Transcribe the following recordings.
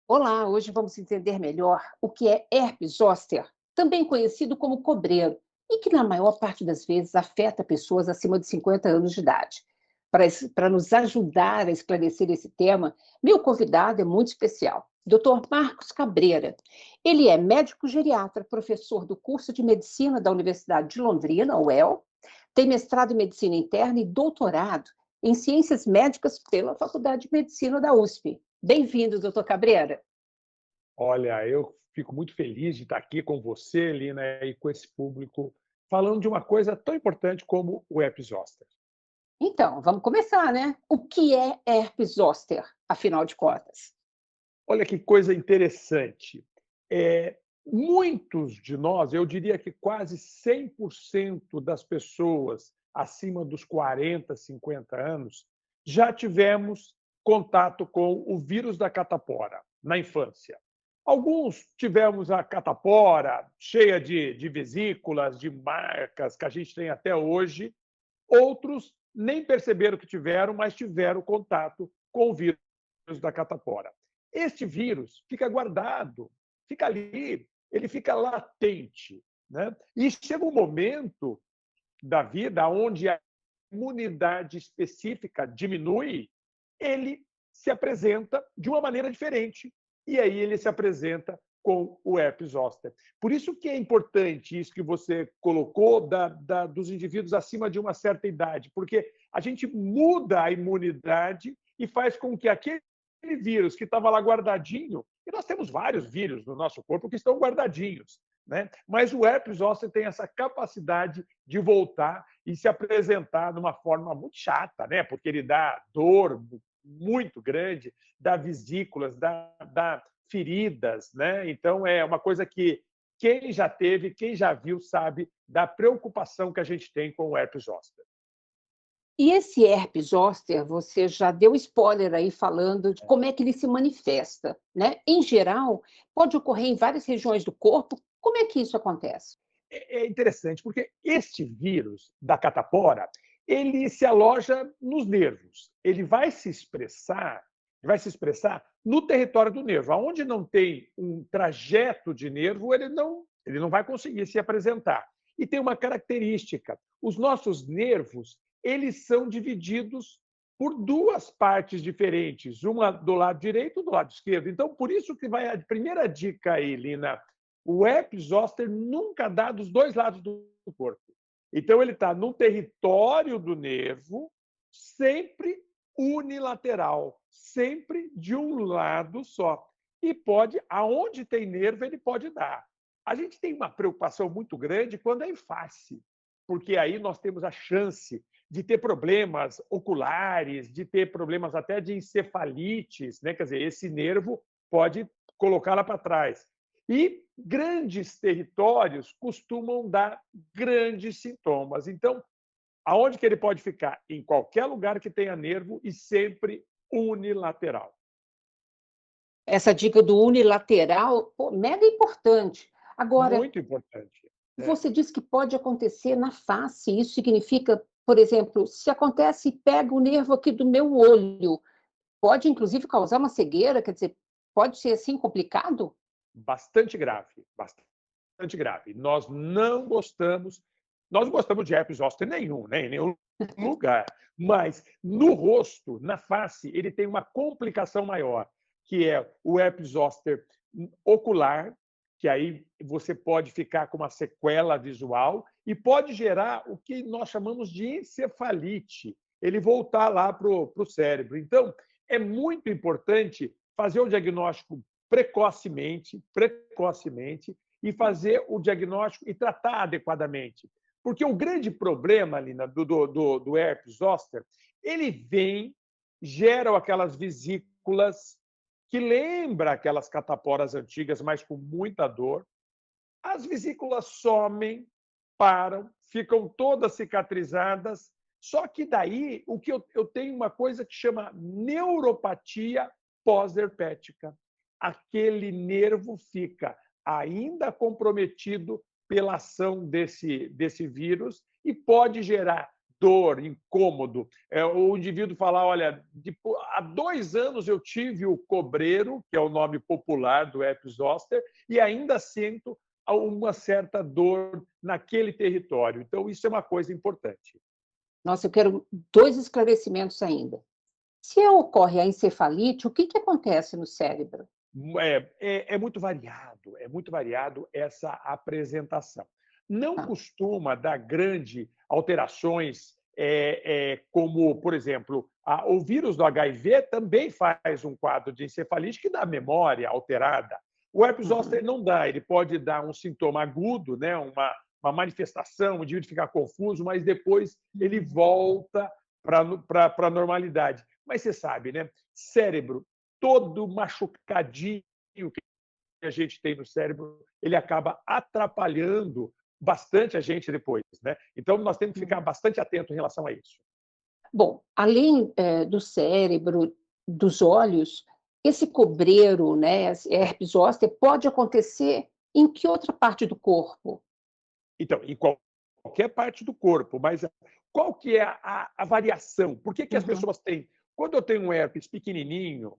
Olá, hoje vamos entender melhor o que é herpes zoster, também conhecido como cobreiro, e que na maior parte das vezes afeta pessoas acima de 50 anos de idade. Para nos ajudar a esclarecer esse tema, meu convidado é muito especial, Dr. Marcos Cabreira. Ele é médico geriatra, professor do curso de medicina da Universidade de Londrina, UEL, tem mestrado em medicina interna e doutorado em ciências médicas pela Faculdade de Medicina da USP. Bem-vindo, doutor Cabreira. Olha, eu fico muito feliz de estar aqui com você, Lina, e com esse público, falando de uma coisa tão importante como o herpes zoster. Então, vamos começar, né? O que é herpes zoster, afinal de contas? Olha que coisa interessante. Muitos de nós, eu diria que quase 100% das pessoas acima dos 40, 50 anos, já tivemos contato com o vírus da catapora na infância. Alguns tivemos a catapora cheia de vesículas, de marcas que a gente tem até hoje. Outros nem perceberam que tiveram, mas tiveram contato com o vírus da catapora. Este vírus fica guardado, fica ali, ele fica latente, né? E chega um momento da vida onde a imunidade específica diminui, ele se apresenta de uma maneira diferente. E aí ele se apresenta com o herpes zoster. Por isso que é importante isso que você colocou dos indivíduos acima de uma certa idade, porque a gente muda a imunidade e faz com que aquele vírus que estava lá guardadinho, e nós temos vários vírus no nosso corpo que estão guardadinhos, né? Mas o herpes zoster tem essa capacidade de voltar e se apresentar de uma forma muito chata, né? Porque ele dá dor muito grande, dá vesículas, dá feridas, né? Então é uma coisa que quem já teve, quem já viu, sabe da preocupação que a gente tem com o herpes zoster. E esse herpes zoster, você já deu spoiler aí falando de como é que ele se manifesta, né? Em geral, pode ocorrer em várias regiões do corpo. Como é que isso acontece? É interessante, porque este vírus da catapora, ele se aloja nos nervos. Ele vai se expressar no território do nervo. Aonde não tem um trajeto de nervo, ele não vai conseguir se apresentar. E tem uma característica: os nossos nervos, eles são divididos por duas partes diferentes, uma do lado direito e do lado esquerdo. Então, por isso que vai a primeira dica aí, Lina: o herpes zoster nunca dá dos dois lados do corpo. Então, ele está no território do nervo, sempre unilateral, sempre de um lado só. E pode, aonde tem nervo, ele pode dar. A gente tem uma preocupação muito grande quando é em face, porque aí nós temos a chance de ter problemas oculares, de ter problemas até de encefalites, né? Quer dizer, esse nervo pode colocá-la para trás. E grandes territórios costumam dar grandes sintomas. Então, aonde que ele pode ficar? Em qualquer lugar que tenha nervo e sempre unilateral. Essa dica do unilateral, pô, mega importante. Agora, Muito importante. É. você disse que pode acontecer na face. Isso significa, por exemplo, se acontece e pega o nervo aqui do meu olho, pode inclusive causar uma cegueira, quer dizer, pode ser assim complicado? Bastante grave, bastante grave. Nós não gostamos de herpes zoster nenhum, né, em nenhum lugar, mas no rosto, na face, ele tem uma complicação maior, que é o herpes zoster ocular, que aí você pode ficar com uma sequela visual e pode gerar o que nós chamamos de encefalite, ele voltar lá para o cérebro. Então, é muito importante fazer o diagnóstico precocemente e fazer o diagnóstico e tratar adequadamente. Porque o grande problema, Lina, do herpes zoster, ele vem, gera aquelas vesículas que lembra aquelas cataporas antigas, mas com muita dor. As vesículas somem, param, ficam todas cicatrizadas. Só que daí o que eu tenho uma coisa que chama neuropatia pós-herpética. Aquele nervo fica ainda comprometido pela ação desse vírus e pode gerar dor, incômodo. O indivíduo falar, olha, há 2 anos eu tive o cobreiro, que é o nome popular do herpes zoster, e ainda sinto uma certa dor naquele território. Então, isso é uma coisa importante. Nossa, eu quero 2 esclarecimentos ainda. Se ocorre a encefalite, o que acontece no cérebro? É muito variado essa apresentação. Não Tá. costuma dar grandes alterações, como, por exemplo, o vírus do HIV também faz um quadro de encefalite que dá memória alterada. O herpes zoster Uhum. não dá, ele pode dar um sintoma agudo, né, uma manifestação, o indivíduo ficar confuso, mas depois ele Uhum. volta para a normalidade. Mas você sabe, né? Cérebro todo machucadinho que a gente tem no cérebro, ele acaba atrapalhando bastante a gente depois, né? Então, nós temos que ficar bastante atento em relação a isso. Bom, além, do cérebro, dos olhos, esse cobreiro, né, esse herpes zoster, pode acontecer em que outra parte do corpo? Então, em qualquer parte do corpo, mas qual que é a variação? Por que as Uhum. pessoas têm? Quando eu tenho um herpes pequenininho,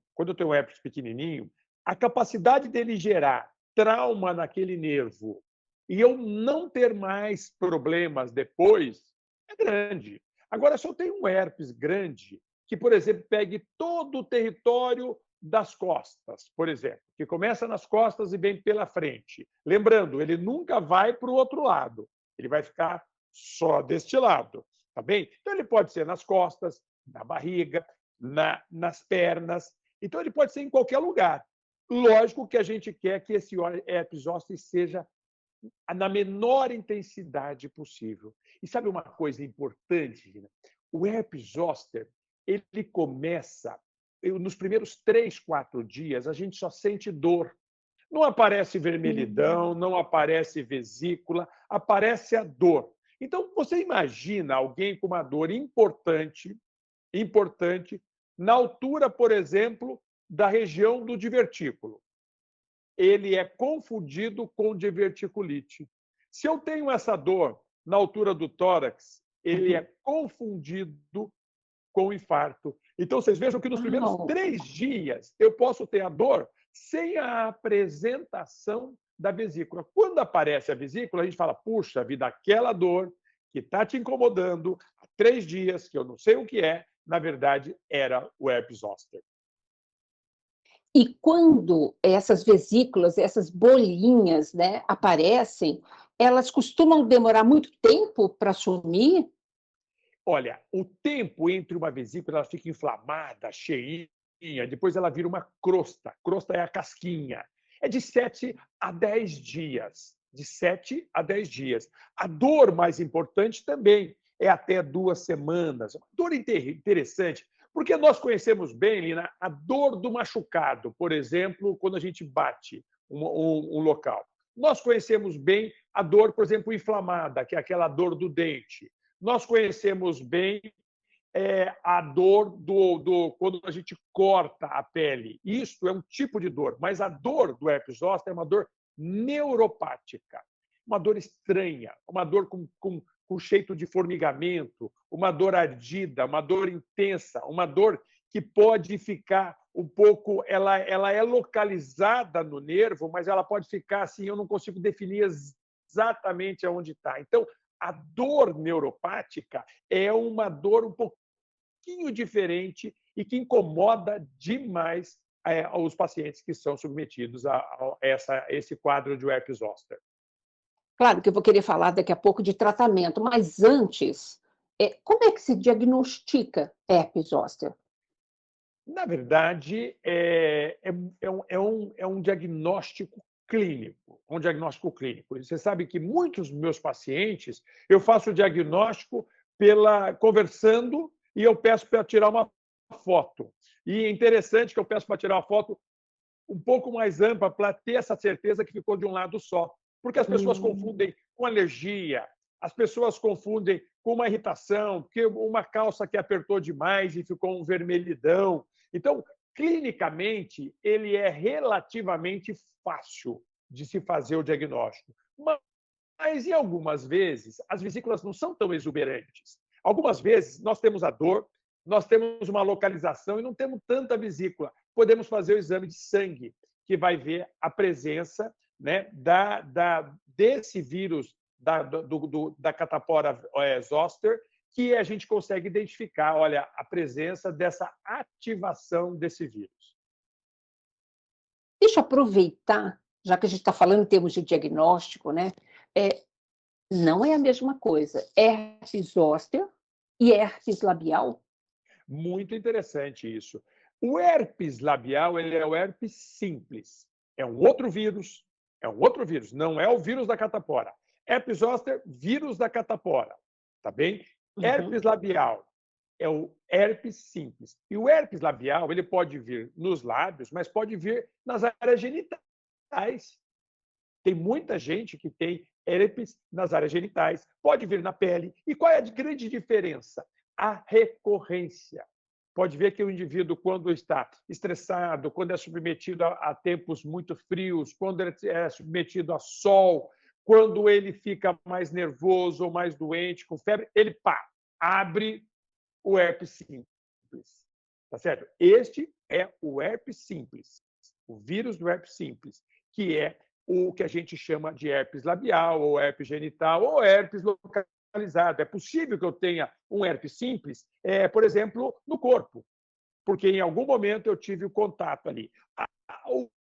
a capacidade dele gerar trauma naquele nervo e eu não ter mais problemas depois é grande. Agora, se eu tenho um herpes grande, que, por exemplo, pegue todo o território das costas, por exemplo, que começa nas costas e vem pela frente. Lembrando, ele nunca vai para o outro lado, ele vai ficar só deste lado, tá bem? Então, ele pode ser nas costas, na barriga, nas pernas, então ele pode ser em qualquer lugar. Lógico que a gente quer que esse herpes zoster seja na menor intensidade possível. E sabe uma coisa importante, Gina? O herpes zoster, ele começa, nos primeiros 3, 4 dias, a gente só sente dor. Não aparece vermelhidão, não aparece vesícula, aparece a dor. Então, você imagina alguém com uma dor importante, na altura, por exemplo, da região do divertículo. Ele é confundido com diverticulite. Se eu tenho essa dor na altura do tórax, ele Uhum. é confundido com infarto. Então, vocês vejam que nos primeiros Uau! 3 dias eu posso ter a dor sem a apresentação da vesícula. Quando aparece a vesícula, a gente fala, puxa vida, aquela dor que está te incomodando há 3 dias, que eu não sei o que é, na verdade, era o herpes zoster. E quando essas vesículas, essas bolinhas, né, aparecem, elas costumam demorar muito tempo para sumir? Olha, o tempo entre uma vesícula, ela fica inflamada, cheinha, depois ela vira uma crosta. Crosta é a casquinha. É de 7 a 10 dias. De 7 a 10 dias. A dor mais importante também é até 2 semanas. Uma dor interessante, porque nós conhecemos bem, Lina, a dor do machucado, por exemplo, quando a gente bate um local. Nós conhecemos bem a dor, por exemplo, inflamada, que é aquela dor do dente. Nós conhecemos bem a dor quando a gente corta a pele. Isso é um tipo de dor, mas a dor do herpes zoster é uma dor neuropática, uma dor estranha, uma dor com cheiro de formigamento, uma dor ardida, uma dor intensa, uma dor que pode ficar um pouco, ela é localizada no nervo, mas ela pode ficar assim, eu não consigo definir exatamente aonde está. Então, a dor neuropática é uma dor um pouquinho diferente e que incomoda demais os pacientes que são submetidos a esse quadro de herpes zoster. Claro que eu vou querer falar daqui a pouco de tratamento, mas antes, como é que se diagnostica herpes zoster? Na verdade, é um diagnóstico clínico. Um diagnóstico clínico. Você sabe que muitos dos meus pacientes, eu faço o diagnóstico conversando e eu peço para tirar uma foto. E é interessante que eu peço para tirar uma foto um pouco mais ampla para ter essa certeza que ficou de um lado só. Porque as pessoas Hum. confundem com alergia, as pessoas confundem com uma irritação, porque uma calça que apertou demais e ficou um vermelhidão. Então, clinicamente, ele é relativamente fácil de se fazer o diagnóstico. Mas, em algumas vezes, as vesículas não são tão exuberantes. Algumas vezes nós temos a dor, nós temos uma localização e não temos tanta vesícula. Podemos fazer o exame de sangue, que vai ver a presença, né, desse vírus da catapora zoster, que a gente consegue identificar, olha, a presença dessa ativação desse vírus. Deixa eu aproveitar, já que a gente está falando em termos de diagnóstico, né? Não é a mesma coisa. Herpes zoster e herpes labial? Muito interessante isso. O herpes labial, ele é o herpes simples. É um outro vírus, não é o vírus da catapora. Herpes zoster, vírus da catapora, tá bem? Herpes labial é o herpes simples. E o herpes labial, ele pode vir nos lábios, mas pode vir nas áreas genitais. Tem muita gente que tem herpes nas áreas genitais, pode vir na pele. E qual é a grande diferença? A recorrência. Pode ver que o indivíduo, quando está estressado, quando é submetido a tempos muito frios, quando ele é submetido a sol, quando ele fica mais nervoso ou mais doente, com febre, ele abre o herpes simples. Tá certo? Este é o herpes simples, o vírus do herpes simples, que é o que a gente chama de herpes labial, ou herpes genital, ou herpes localizado. É possível que eu tenha um herpes simples, por exemplo, no corpo, porque em algum momento eu tive o contato ali.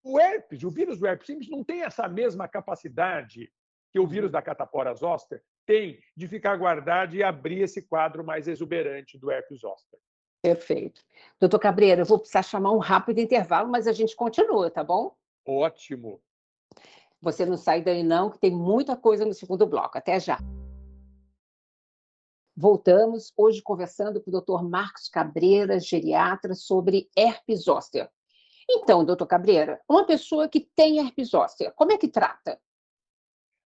O herpes, o vírus do herpes simples, não tem essa mesma capacidade que o vírus da catapora zoster tem de ficar guardado e abrir esse quadro mais exuberante do herpes zoster. Perfeito. Doutor Cabreira, eu vou precisar chamar um rápido intervalo, mas a gente continua, tá bom? Ótimo. Você não sai daí não, que tem muita coisa no segundo bloco. Até já. Voltamos hoje conversando com o Dr. Marcos Cabreira, geriatra, sobre herpes zoster. Então, doutor Cabreira, uma pessoa que tem herpes zoster, como é que trata?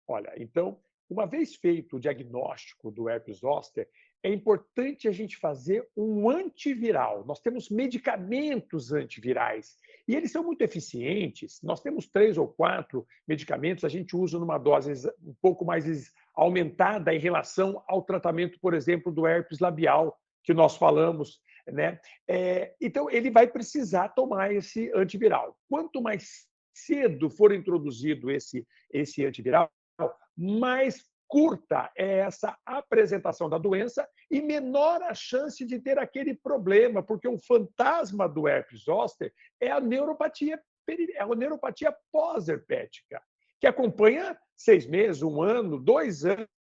Olha, então, uma vez feito o diagnóstico do herpes zoster, é importante a gente fazer um antiviral. Nós temos medicamentos antivirais e eles são muito eficientes. Nós temos 3 ou 4 medicamentos, a gente usa numa dose um pouco mais aumentada em relação ao tratamento, por exemplo, do herpes labial, que nós falamos, né? Então, ele vai precisar tomar esse antiviral. Quanto mais cedo for introduzido esse antiviral, mais curta é essa apresentação da doença e menor a chance de ter aquele problema, porque o fantasma do herpes zoster é a neuropatia pós-herpética, que acompanha 6 meses, 1 ano, 2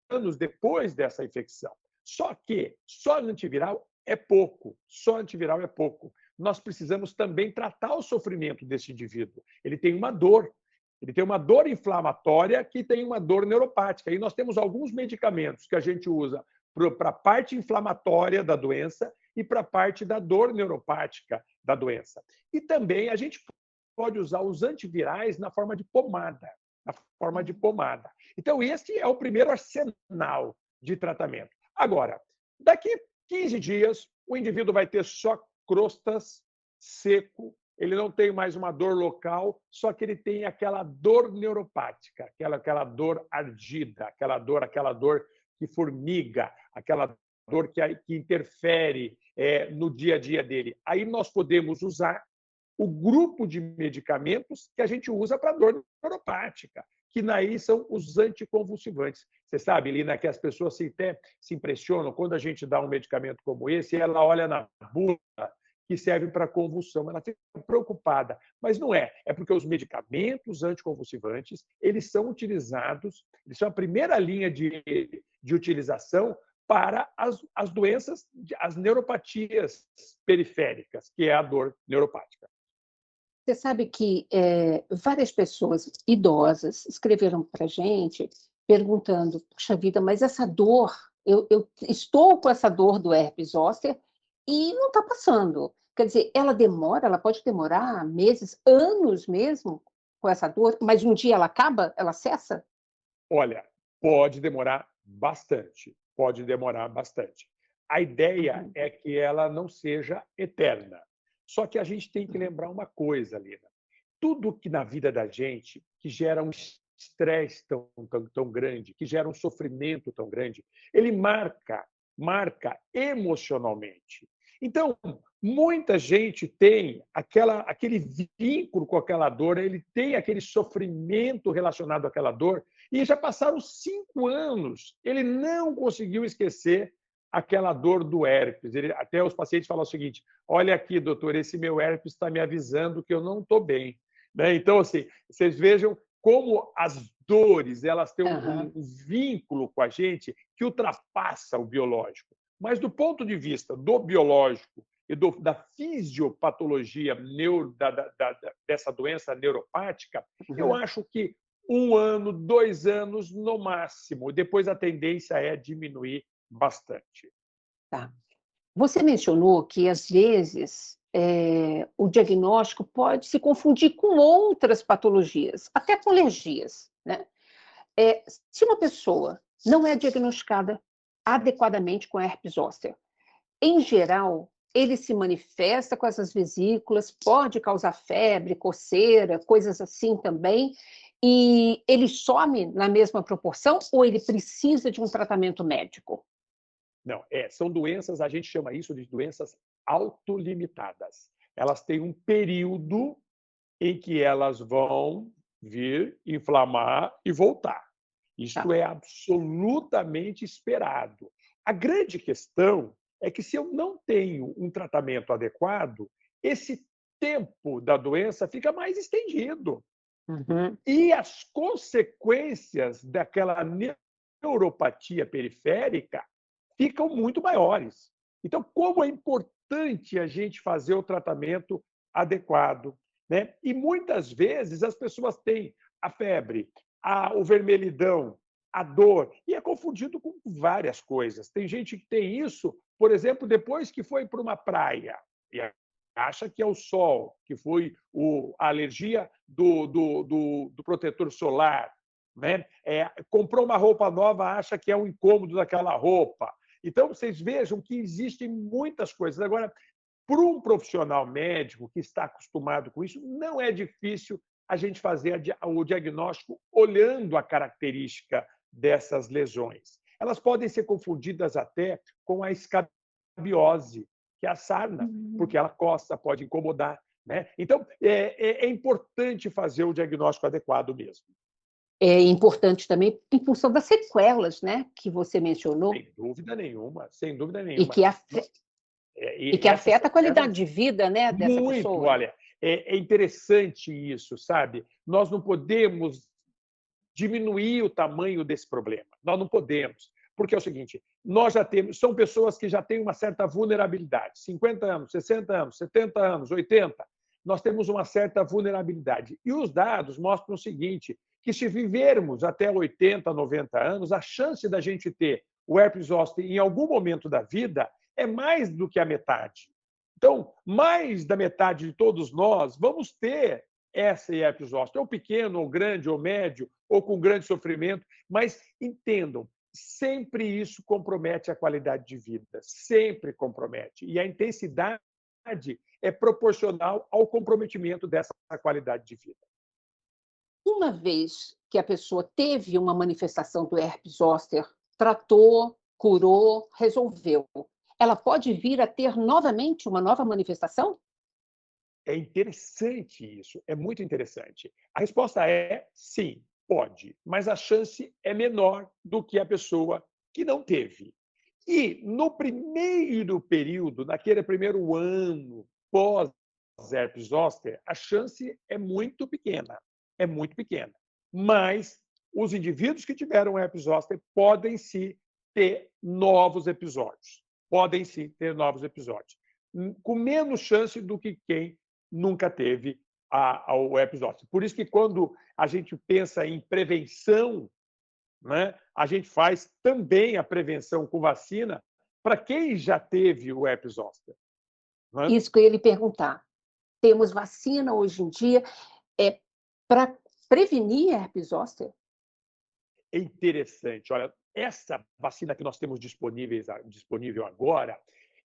anos depois dessa infecção. Só que só antiviral é pouco, Nós precisamos também tratar o sofrimento desse indivíduo. Ele tem uma dor, inflamatória que tem uma dor neuropática. E nós temos alguns medicamentos que a gente usa para a parte inflamatória da doença e para a parte da dor neuropática da doença. E também a gente pode usar os antivirais na forma de pomada. Então, este é o primeiro arsenal de tratamento. Agora, daqui 15 dias, o indivíduo vai ter só crostas, seco, ele não tem mais uma dor local, só que ele tem aquela dor neuropática, aquela dor ardida, aquela dor que formiga, aquela dor que interfere no dia a dia dele. Aí nós podemos usar o grupo de medicamentos que a gente usa para dor neuropática, que daí são os anticonvulsivantes. Você sabe, Lina, que as pessoas até se impressionam quando a gente dá um medicamento como esse e ela olha na bula que serve para convulsão. Ela fica preocupada, mas não é. É porque os medicamentos anticonvulsivantes, eles são utilizados, eles são a primeira linha de utilização para as doenças, as neuropatias periféricas, que é a dor neuropática. Você sabe que várias pessoas idosas escreveram para a gente perguntando, puxa vida, mas essa dor, eu estou com essa dor do herpes zoster e não está passando. Quer dizer, ela pode demorar meses, anos mesmo com essa dor, mas um dia ela acaba, ela cessa? Olha, pode demorar bastante, A ideia é que ela não seja eterna. Só que a gente tem que lembrar uma coisa, Lina. Tudo que na vida da gente que gera um estresse tão grande, que gera um sofrimento tão grande, ele marca marca emocionalmente. Então, muita gente tem aquele vínculo com aquela dor, ele tem aquele sofrimento relacionado àquela dor, e já passaram 5 anos, ele não conseguiu esquecer aquela dor do herpes. Até os pacientes falam o seguinte: olha aqui, doutor, esse meu herpes está me avisando que eu não estou bem. Né? Então, assim, vocês vejam como as dores elas têm um vínculo com a gente que ultrapassa o biológico. Mas, do ponto de vista do biológico e da fisiopatologia dessa doença neuropática, eu acho que 1 ano, 2 anos no máximo. Depois a tendência é diminuir bastante. Tá. Você mencionou que, às vezes, o diagnóstico pode se confundir com outras patologias, até com alergias, né? Se uma pessoa não é diagnosticada adequadamente com herpes zoster, em geral, ele se manifesta com essas vesículas, pode causar febre, coceira, coisas assim também, e ele some na mesma proporção ou ele precisa de um tratamento médico? Não, são doenças, a gente chama isso de doenças autolimitadas. Elas têm um período em que elas vão vir, inflamar e voltar. Isto Tá. é absolutamente esperado. A grande questão é que, se eu não tenho um tratamento adequado, esse tempo da doença fica mais estendido. Uhum. E as consequências daquela neuropatia periférica ficam muito maiores. Então, como é importante a gente fazer o tratamento adequado, né? E muitas vezes as pessoas têm a febre, o vermelhidão, a dor, e é confundido com várias coisas. Tem gente que tem isso, por exemplo, depois que foi para uma praia e acha que é o sol, que foi a alergia do protetor solar, né? Comprou uma roupa nova, acha que é um incômodo daquela roupa. Então, vocês vejam que existem muitas coisas. Agora, para um profissional médico que está acostumado com isso, não é difícil a gente fazer o diagnóstico olhando a característica dessas lesões. Elas podem ser confundidas até com a escabiose, que é a sarna, porque ela coça, pode incomodar. Né? Então, é importante fazer o diagnóstico adequado mesmo. É importante também em função das sequelas, né, que você mencionou. Sem dúvida nenhuma, sem dúvida E nenhuma. que, e E que essas afeta a qualidade sequelas, de vida, né, dessa muito, pessoa. olha, é interessante isso, sabe? Nós não podemos diminuir o tamanho desse problema. Nós não podemos. Porque é o seguinte, nós já temos, são pessoas que já têm uma certa vulnerabilidade, 50 anos, 60 anos, 70 anos, 80, nós temos uma certa vulnerabilidade. E os dados mostram o seguinte, que se vivermos até 80, 90 anos, a chance da gente ter o herpes zoster em algum momento da vida é mais do que a metade. Então, mais da metade de todos nós vamos ter essa herpes zoster, ou pequeno, ou grande, ou médio, ou com grande sofrimento, mas entendam, sempre isso compromete a qualidade de vida, sempre compromete. E a intensidade é proporcional ao comprometimento dessa qualidade de vida. Uma vez que a pessoa teve uma manifestação do herpes zoster, tratou, curou, resolveu, ela pode vir a ter novamente uma nova manifestação? É interessante isso, é muito interessante. A resposta é sim, pode, mas a chance é menor do que a pessoa que não teve. E no primeiro período, naquele primeiro ano pós-herpes zoster, a chance é muito pequena, é muito pequena. Mas os indivíduos que tiveram herpes zoster podem sim ter novos episódios, podem sim ter novos episódios, com menos chance do que quem nunca teve o herpes zoster. Por isso que, quando a gente pensa em prevenção, né, a gente faz também a prevenção com vacina para quem já teve o herpes zoster. Né? Isso que eu ia lhe perguntar. Temos vacina hoje em dia para prevenir herpes zoster? É interessante. Olha, essa vacina que nós temos disponível agora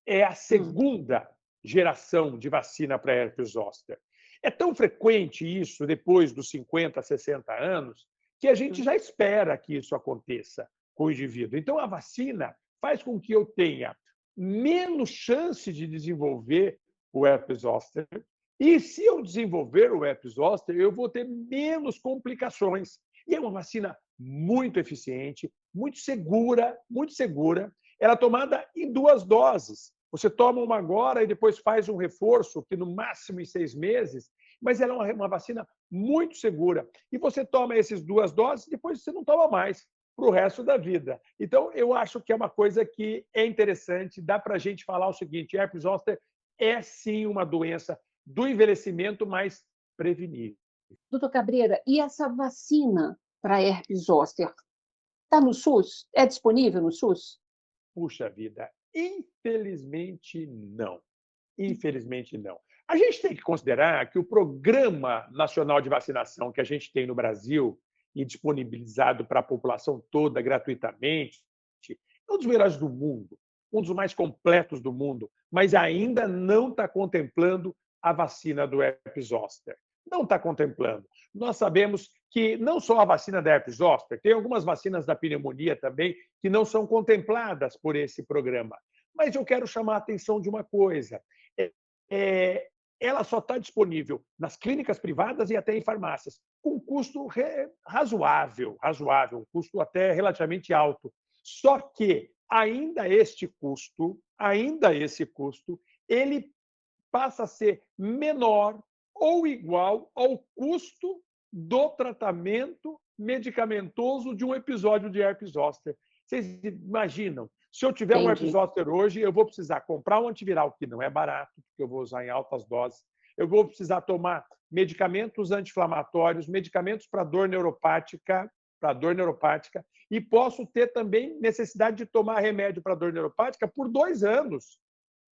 é a segunda geração de vacina para herpes zoster. É tão frequente isso depois dos 50, 60 anos que a gente já espera que isso aconteça com o indivíduo. Então, a vacina faz com que eu tenha menos chance de desenvolver o herpes zoster. E se eu desenvolver o herpes zoster, eu vou ter menos complicações. E é uma vacina muito eficiente, muito segura, muito segura. Ela é tomada em 2 doses. Você toma uma agora e depois faz um reforço, que no máximo em 6 meses, mas ela é uma vacina muito segura. E você toma essas 2 doses e depois você não toma mais para o resto da vida. Então, eu acho que é uma coisa que é interessante, dá para a gente falar o seguinte, herpes zoster é sim uma doença do envelhecimento, mas prevenível. Doutor Cabreira, e essa vacina para herpes zoster está no SUS? É disponível no SUS? Puxa vida, infelizmente não. Infelizmente não. A gente tem que considerar que o Programa Nacional de Vacinação que a gente tem no Brasil e disponibilizado para a população toda gratuitamente é um dos melhores do mundo, um dos mais completos do mundo, mas ainda não está contemplando a vacina do herpes zoster. Não está contemplando. Nós sabemos que não só a vacina da herpes zoster, tem algumas vacinas da pneumonia também que não são contempladas por esse programa. Mas eu quero chamar a atenção de uma coisa. Ela só está disponível nas clínicas privadas e até em farmácias, com um custo razoável, um custo até relativamente alto. Só que ainda esse custo, ele passa a ser menor ou igual ao custo do tratamento medicamentoso de um episódio de herpes zoster. Vocês imaginam? Se eu tiver um herpes Entendi. zoster hoje, eu vou precisar comprar um antiviral, que não é barato, porque eu vou usar em altas doses. Eu vou precisar tomar medicamentos anti-inflamatórios, medicamentos para dor neuropática, e posso ter também necessidade de tomar remédio para dor neuropática por 2 anos.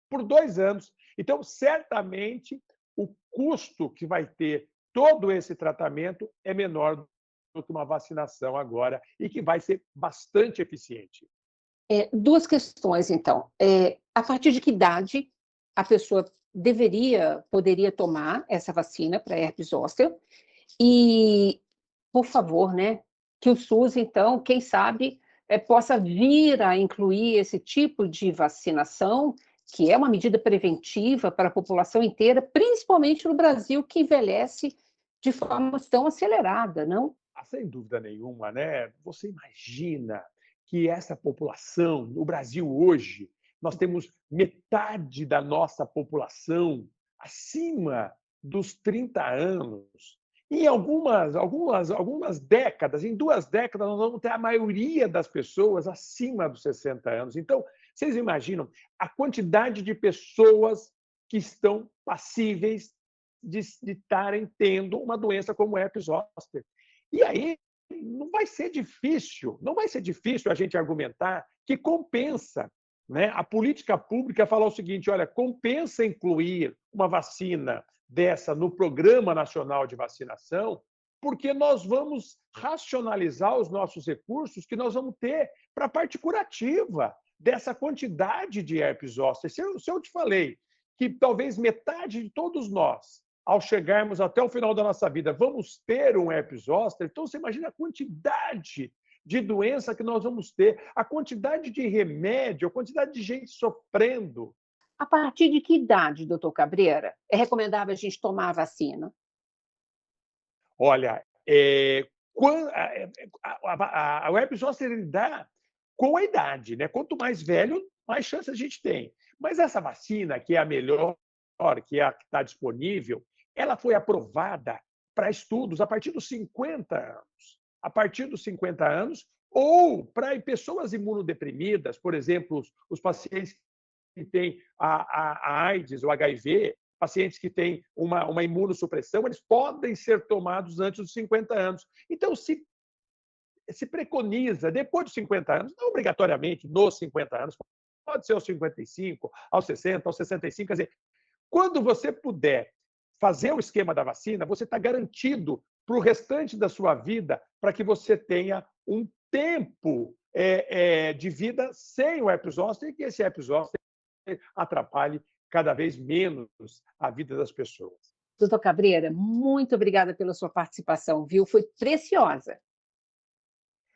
Por 2 anos. Então, certamente, o custo que vai ter todo esse tratamento é menor do que uma vacinação agora e que vai ser bastante eficiente. 2 questões, então. A partir de que idade a pessoa poderia tomar essa vacina para herpes zoster? E, por favor, né, que o SUS, então, quem sabe, possa vir a incluir esse tipo de vacinação, que é uma medida preventiva para a população inteira, principalmente no Brasil, que envelhece de forma tão acelerada, não? Sem dúvida nenhuma, né? Você imagina que essa população, no Brasil hoje, nós temos metade da nossa população acima dos 30 anos. Em algumas décadas, em 2 décadas, nós vamos ter a maioria das pessoas acima dos 60 anos. Então, vocês imaginam a quantidade de pessoas que estão passíveis de estarem tendo uma doença como herpes zoster. E aí não vai ser difícil a gente argumentar que compensa, né, a política pública falar o seguinte, olha, compensa incluir uma vacina dessa no Programa Nacional de Vacinação, porque nós vamos racionalizar os nossos recursos que nós vamos ter para a parte curativa dessa quantidade de herpes zoster. Se eu te falei que talvez metade de todos nós ao chegarmos até o final da nossa vida, vamos ter um herpes zoster, então você imagina a quantidade de doença que nós vamos ter, a quantidade de remédio, a quantidade de gente sofrendo. A partir de que idade, doutor Cabreira, é recomendável a gente tomar a vacina? Olha, a herpes zoster ele dá com a idade, né? Quanto mais velho, mais chance a gente tem. Mas essa vacina, que é a melhor, que é a que está disponível, ela foi aprovada para estudos a partir dos 50 anos. A partir dos 50 anos, ou para pessoas imunodeprimidas, por exemplo, os pacientes que têm a AIDS, o HIV, pacientes que têm uma imunossupressão, eles podem ser tomados antes dos 50 anos. Então, se preconiza, depois dos 50 anos, não obrigatoriamente nos 50 anos, pode ser aos 55, aos 60, aos 65, quer dizer, quando você puder fazer o esquema da vacina, você está garantido para o restante da sua vida para que você tenha um tempo de vida sem o herpes zoster e que esse herpes zoster atrapalhe cada vez menos a vida das pessoas. Doutor Cabreira, muito obrigada pela sua participação, viu? Foi preciosa.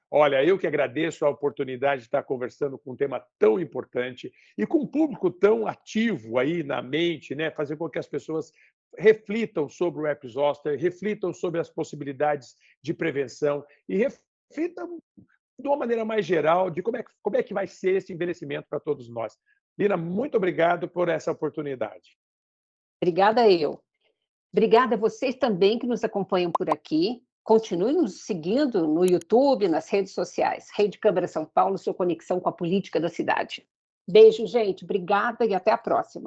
Olha, eu que agradeço a oportunidade de estar conversando com um tema tão importante e com um público tão ativo aí na mente, né? Fazer com que as pessoas reflitam sobre o herpes zoster, reflitam sobre as possibilidades de prevenção e reflitam de uma maneira mais geral de como é que vai ser esse envelhecimento para todos nós. Lina, muito obrigado por essa oportunidade. Obrigada eu. Obrigada a vocês também que nos acompanham por aqui. Continuem nos seguindo no YouTube, nas redes sociais. Rede Câmara São Paulo, sua conexão com a política da cidade. Beijo, gente. Obrigada e até a próxima.